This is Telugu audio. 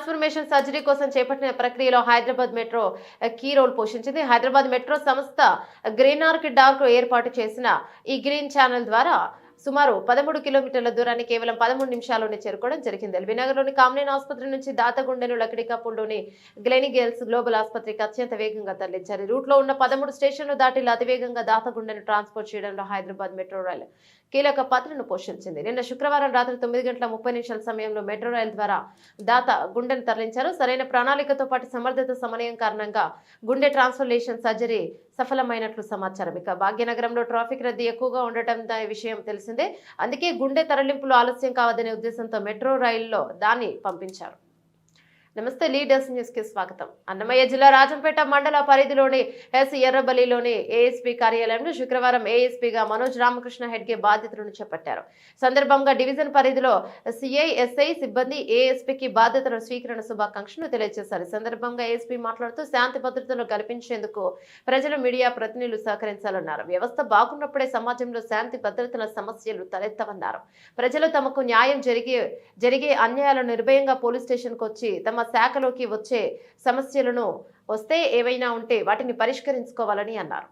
ట్రాన్స్ఫర్మేషన్ సర్జరీ కోసం చేపట్టిన ప్రక్రియలో హైదరాబాద్ మెట్రో కీ రోల్ పోషించింది. హైదరాబాద్ మెట్రో సంస్థ గ్రీన్ ఆర్క్ డార్క్ ఏర్పాటు చేసిన ఈ గ్రీన్ ఛానల్ ద్వారా సుమారు 13 కిలోమీటర్ల దూరాన్ని కేవలం 13 నిమిషాల్లోనే చేరుకోవడం జరిగింది. ఎల్బీనగర్లోని కామ్నేన్ ఆసుపత్రి నుంచి దాతగుండెను లకిడికప్పుల్లోని గ్లెనిగేల్స్ గ్లోబల్ ఆసుపత్రికి అత్యంత వేగంగా తరలించారు. రూట్లో ఉన్న 13 స్టేషన్లు దాటి అతివేగంగా దాతగుండెను ట్రాన్స్పోర్ట్ చేయడంలో హైదరాబాద్ మెట్రో రైలు కీలక పాత్రను పోషించింది. నిన్న శుక్రవారం రాత్రి 9:30 సమయంలో మెట్రో రైలు ద్వారా దాత గుండెను తరలించారు. సరైన ప్రణాళికతో పాటు సమర్థత సమన్వయం కారణంగా గుండె ట్రాన్స్ప్లాంటేషన్ సర్జరీ సఫలమైనట్లు సమాచారం. ఇక భాగ్యనగరంలో ట్రాఫిక్ రద్దీ ఎక్కువగా ఉండటం విషయం తెలిసిందే. అందుకే గుండె తరలింపులు ఆలస్యం కావద్దనే ఉద్దేశంతో మెట్రో రైల్లో దాన్ని పంపించారు. నమస్తే, లీడర్స్ న్యూస్ కి స్వాగతం. అన్నమయ్య జిల్లా రాజంపేట మండల పరిధిలోని ఎర్రబల్లిలోని ఏఎస్పీ కార్యాలయంలో శుక్రవారం ఏఎస్పీగా మనోజ్ రామకృష్ణ హెడ్గే బాధ్యతలను చేపట్టారు. సందర్భంగా డివిజన్ పరిధిలో సిఐ ఎస్ఐ సిబ్బంది ఏఎస్పీకి బాధ్యతల స్వీకరణ శుభాకాంక్షలు తెలియజేశారు. ఈ సందర్భంగా ఏఎస్పీ మాట్లాడుతూ శాంతి భద్రతలు కల్పించేందుకు ప్రజలు మీడియా ప్రతినిధులు సహకరించాలన్నారు. వ్యవస్థ బాగున్నప్పుడే సమాజంలో శాంతి భద్రతల సమస్యలు తలెత్తవన్నారు. ప్రజలు తమకు న్యాయం జరిగే అన్యాయాలను నిర్భయంగా పోలీస్ స్టేషన్కు వచ్చి తమ శాఖలోకి వచ్చే సమస్యలను వస్తే ఏవైనా ఉంటే వాటిని పరిష్కరించుకోవాలని అన్నారు.